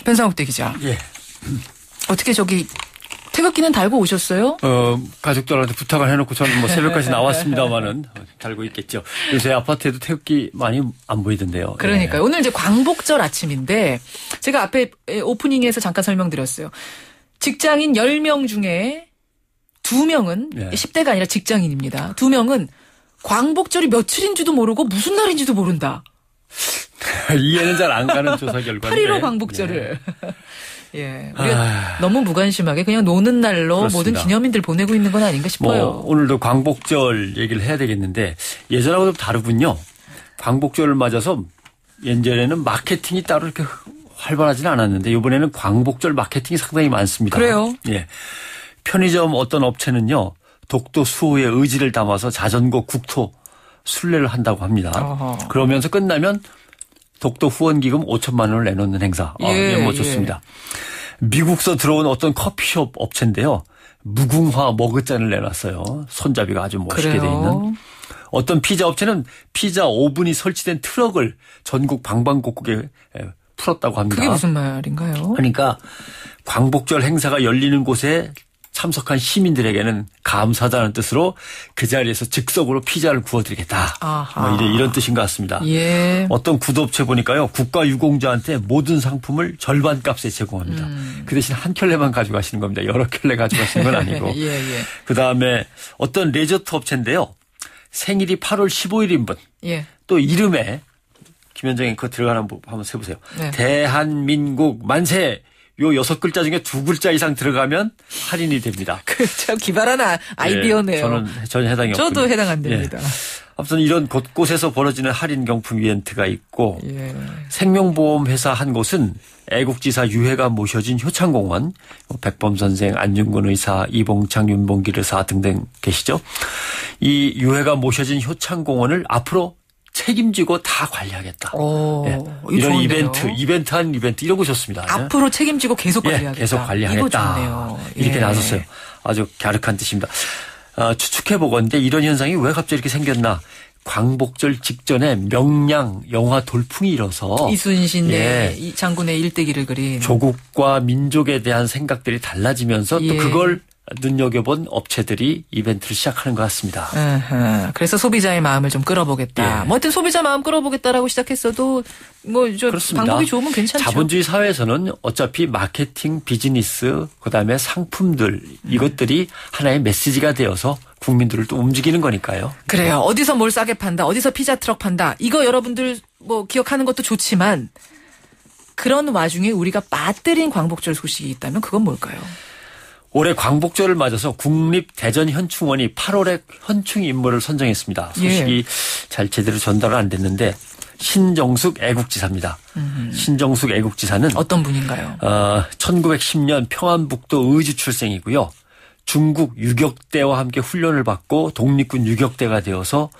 변상욱대 기자. 예. 어떻게 저기 태극기는 달고 오셨어요? 가족들한테 부탁을 해놓고 저는 뭐 새벽까지 나왔습니다만은 달고 있겠죠. 요새 아파트에도 태극기 많이 안 보이던데요. 그러니까요. 예. 오늘 이제 광복절 아침인데 제가 앞에 오프닝에서 잠깐 설명드렸어요. 직장인 10명 중에 2명은 예. 10대가 아니라 직장인입니다. 2명은 광복절이 며칠인지도 모르고 무슨 날인지도 모른다. 이해는 잘 안 가는 조사 결과인데. 8.15 광복절을. 예. 우리가 너무 무관심하게 그냥 노는 날로 그렇습니다. 모든 기념인들 보내고 있는 건 아닌가 싶어요. 오늘도 광복절 얘기를 해야 되겠는데 예전하고 좀 다르군요. 광복절을 맞아서 예전에는 마케팅이 따로 이렇게 활발하지는 않았는데 이번에는 광복절 마케팅이 상당히 많습니다. 그래요? 예. 편의점 어떤 업체는요. 독도 수호의 의지를 담아서 자전거 국토 순례를 한다고 합니다. 어허. 그러면서 끝나면 독도 후원기금 5천만 원을 내놓는 행사. 뭐 좋습니다. 미국서 들어온 어떤 커피숍 업체인데요. 무궁화 머그잔을 내놨어요. 손잡이가 아주 멋있게 돼 있는. 어떤 피자 업체는 피자 오븐이 설치된 트럭을 전국 방방곡곡에 풀었다고 합니다. 그게 무슨 말인가요? 그러니까 광복절 행사가 열리는 곳에 참석한 시민들에게는 감사하다는 뜻으로 그 자리에서 즉석으로 피자를 구워드리겠다. 뭐 이런 뜻인 것 같습니다. 예. 어떤 구도업체 보니까요. 국가유공자한테 모든 상품을 절반 값에 제공합니다. 그 대신 한 켤레만 가져가시는 겁니다. 여러 켤레 가져가시는 건 아니고. 예. 그다음에 어떤 레저트 업체인데요. 생일이 8월 15일인 분. 예. 또 이름에 김현정이 그거 들어가는 거 한번 세보세요. 네. 대한민국 만세. 요 6글자 중에 2글자 이상 들어가면 할인이 됩니다. 참 기발한 아이디어네요. 저는 해당이 없군요. 저도 해당 안 됩니다. 예. 아무튼 이런 곳곳에서 벌어지는 할인 경품 이벤트가 있고 예. 생명보험회사 한 곳은 애국지사 유해가 모셔진 효창공원, 백범 선생, 안중근 의사, 이봉창, 윤봉길 의사 등등 계시죠. 이 유해가 모셔진 효창공원을 앞으로 책임지고 다 관리하겠다. 예. 이런 좋은데요. 이벤트 이런 거 좋습니다. 앞으로 책임지고 계속 관리하겠다. 계속 관리하겠다. 이거 좋네요. 이렇게 나섰어요. 아주 갸륵한 뜻입니다. 추측해보건데 이런 현상이 왜 갑자기 이렇게 생겼나. 광복절 직전에 명량 영화 돌풍이 일어서 이순신의 이 장군의 일대기를 그린 조국과 민족에 대한 생각들이 달라지면서 또 그걸 눈여겨본 업체들이 이벤트를 시작하는 것 같습니다. 그래서 소비자의 마음을 좀 끌어보겠다. 예. 뭐 하여튼 소비자 마음 끌어보겠다라고 시작했어도 뭐 저 방법이 좋으면 괜찮죠. 자본주의 사회에서는 어차피 마케팅, 비즈니스, 그다음에 상품들 이것들이 하나의 메시지가 되어서 국민들을 또 움직이는 거니까요. 그래요. 어디서 뭘 싸게 판다. 어디서 피자 트럭 판다. 이거 여러분들 뭐 기억하는 것도 좋지만 그런 와중에 우리가 빠뜨린 광복절 소식이 있다면 그건 뭘까요? 올해 광복절을 맞아서 국립대전현충원이 8월에 현충 인물을 선정했습니다. 소식이 잘 제대로 전달은 안 됐는데 신정숙 애국지사입니다. 신정숙 애국지사는 어떤 분인가요? 1910년 평안북도 의주 출생이고요. 중국 유격대와 함께 훈련을 받고 독립군 유격대가 되어서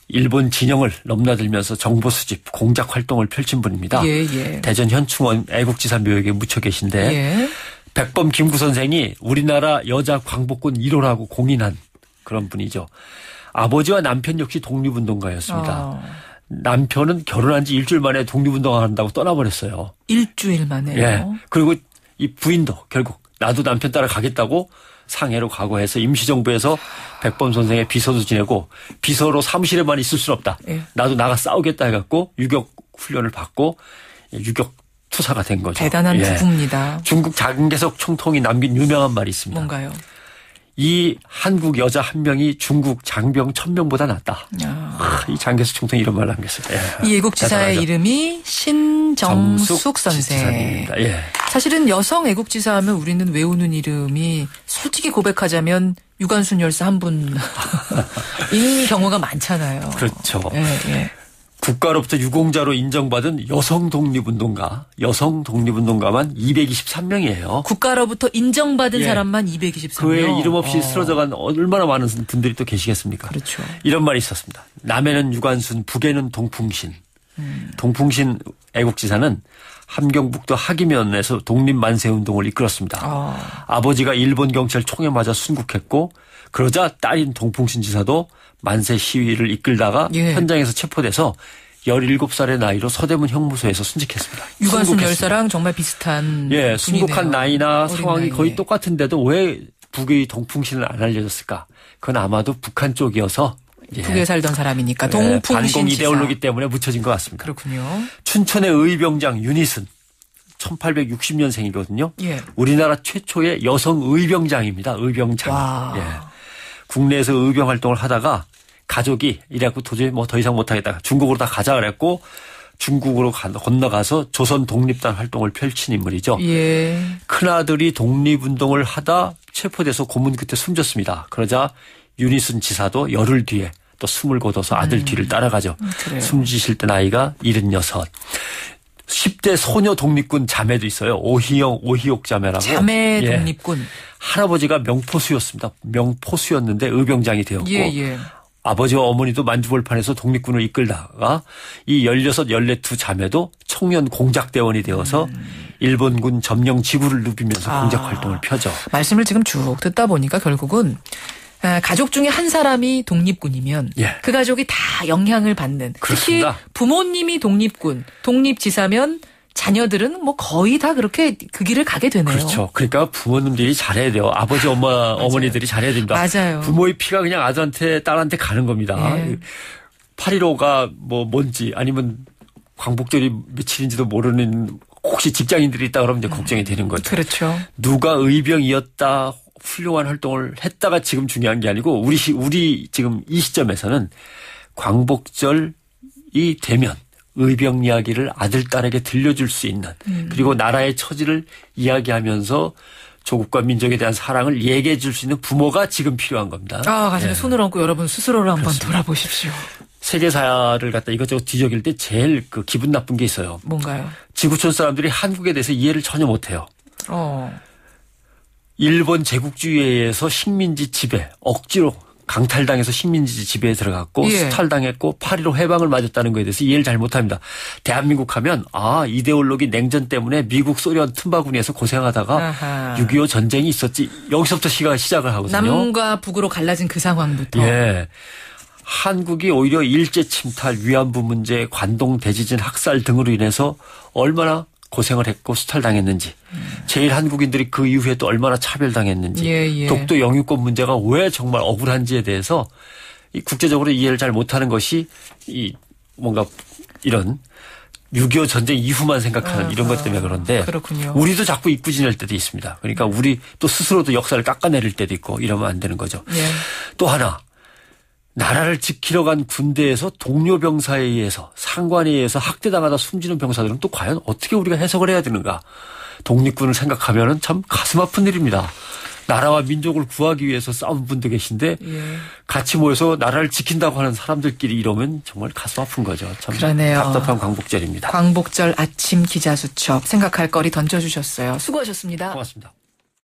일본 진영을 넘나들면서 정보 수집, 공작 활동을 펼친 분입니다. 대전현충원 애국지사 묘역에 묻혀 계신데 백범 김구 선생이 우리나라 여자 광복군 1호라고 공인한 그런 분이죠. 아버지와 남편 역시 독립운동가였습니다. 남편은 결혼한 지 일주일 만에 독립운동한다고 떠나버렸어요. 일주일 만에요? 예. 그리고 이 부인도 결국 나도 남편 따라 가겠다고 상해로 각오해서 임시정부에서 백범 선생의 비서도 지내고 비서로 사무실에만 있을 수는 없다. 나도 나가 싸우겠다 해갖고 유격 훈련을 받고 유격 투사가 된 거죠. 대단한 부부입니다. 중국 장개석 총통이 남긴 유명한 말이 있습니다. 뭔가요? 이 한국 여자 한 명이 중국 장병 1000명보다 낫다. 이 장개석 총통이 이런 말을 남겼어요. 이 애국지사의 이름이 신정숙 선생. 사실은 여성 애국지사 하면 우리는 외우는 이름이 솔직히 고백하자면 유관순 열사 한 분인 경우가 많잖아요. 그렇죠. 국가로부터 유공자로 인정받은 여성 독립운동가만 223명이에요. 국가로부터 인정받은 사람만 223명. 그의 이름 없이 쓰러져간 얼마나 많은 분들이 또 계시겠습니까? 그렇죠. 이런 말이 있었습니다. 남해는 유관순, 북에는 동풍신. 동풍신 애국지사는 함경북도 하기면에서 독립만세운동을 이끌었습니다. 아버지가 일본 경찰 총에 맞아 순국했고 그러자 딸인 동풍신 지사도 만세 시위를 이끌다가 현장에서 체포돼서 17살의 나이로 서대문 형무소에서 순직했습니다. 유관순 열사랑 정말 비슷한 예, 순국한 나이나 상황이 나이에. 거의 똑같은데도 왜 북의 동풍신을 안 알려졌을까? 그건 아마도 북한 쪽이어서 북에 살던 사람이니까 동풍신 반공 지사. 이데올로기 때문에 묻혀진 것 같습니다. 그렇군요. 춘천의 의병장 윤희순 1860년생이거든요. 예. 우리나라 최초의 여성 의병장입니다. 의병장. 와. 예. 국내에서 의병 활동을 하다가 가족이 이래갖고 도저히 뭐 더 이상 못하겠다. 중국으로 다 가자 그랬고 중국으로 건너가서 조선 독립단 활동을 펼친 인물이죠. 예. 큰아들이 독립운동을 하다 체포돼서 고문 끝에 숨졌습니다. 그러자 윤희순 지사도 열흘 뒤에 또 숨을 거둬서 아들 뒤를 따라가죠. 그래요. 숨지실 때 나이가 76. 10대 소녀 독립군 자매도 있어요. 오희옥 자매라고. 자매 독립군. 할아버지가 명포수였습니다. 명포수였는데 의병장이 되었고 예. 아버지와 어머니도 만주벌판에서 독립군을 이끌다가 이 16, 14 자매도 청년 공작대원이 되어서 일본군 점령 지구를 누비면서 공작 활동을 펴죠. 말씀을 지금 쭉 듣다 보니까 결국은 가족 중에 한 사람이 독립군이면 예. 그 가족이 다 영향을 받는. 그렇습니다. 특히 부모님이 독립군, 독립지사면 자녀들은 뭐 거의 다 그렇게 그 길을 가게 되네요. 그렇죠. 그러니까 부모님들이 잘해야 돼요. 아버지, 어머니들이 잘해야 됩니다. 맞아요. 부모의 피가 그냥 아들한테, 딸한테 가는 겁니다. 예. 8.15가 뭔지 아니면 광복절이 며칠인지도 모르는 혹시 직장인들이 있다 그러면 이제 걱정이 되는 거죠. 그렇죠. 누가 의병이었다 훌륭한 활동을 했다가 지금 중요한 게 아니고 우리 지금 이 시점에서는 광복절이 되면 의병 이야기를 아들, 딸에게 들려줄 수 있는 그리고 나라의 처지를 이야기하면서 조국과 민족에 대한 사랑을 얘기해 줄 수 있는 부모가 지금 필요한 겁니다. 가슴에 손을 얹고 여러분 스스로를 한번 그렇습니다. 돌아보십시오. 세계사를 갖다 이것저것 뒤적일 때 제일 기분 나쁜 게 있어요. 뭔가요? 지구촌 사람들이 한국에 대해서 이해를 전혀 못해요. 일본 제국주의에 의해서 식민지 지배, 억지로 강탈당해서 식민지 지배에 들어갔고 수탈당했고 8.15 해방을 맞았다는 것에 대해서 이해를 잘 못합니다. 대한민국 하면 이데올로기 냉전 때문에 미국 소련 틈바구니에서 고생하다가 6.25 전쟁이 있었지. 여기서부터 시작을 하거든요. 남과 북으로 갈라진 그 상황부터. 예. 한국이 오히려 일제 침탈, 위안부 문제, 관동 대지진 학살 등으로 인해서 얼마나 고생을 했고 수탈당했는지 제일 한국인들이 그 이후에 또 얼마나 차별당했는지 독도 영유권 문제가 왜 정말 억울한지에 대해서 국제적으로 이해를 잘 못하는 것이 뭔가 이런 6.25 전쟁 이후만 생각하는 이런 것 때문에 그런데 그렇군요. 우리도 자꾸 잊고지낼 때도 있습니다. 그러니까 우리 또 스스로도 역사를 깎아내릴 때도 있고 이러면 안 되는 거죠. 또 하나. 나라를 지키러 간 군대에서 동료 병사에 의해서 상관에 의해서 학대당하다 숨지는 병사들은 또 과연 어떻게 우리가 해석을 해야 되는가. 독립군을 생각하면 참 가슴 아픈 일입니다. 나라와 민족을 구하기 위해서 싸운 분도 계신데 같이 모여서 나라를 지킨다고 하는 사람들끼리 이러면 정말 가슴 아픈 거죠. 참 그러네요. 답답한 광복절입니다. 광복절 아침 기자수첩 생각할 거리 던져주셨어요. 수고하셨습니다. 고맙습니다.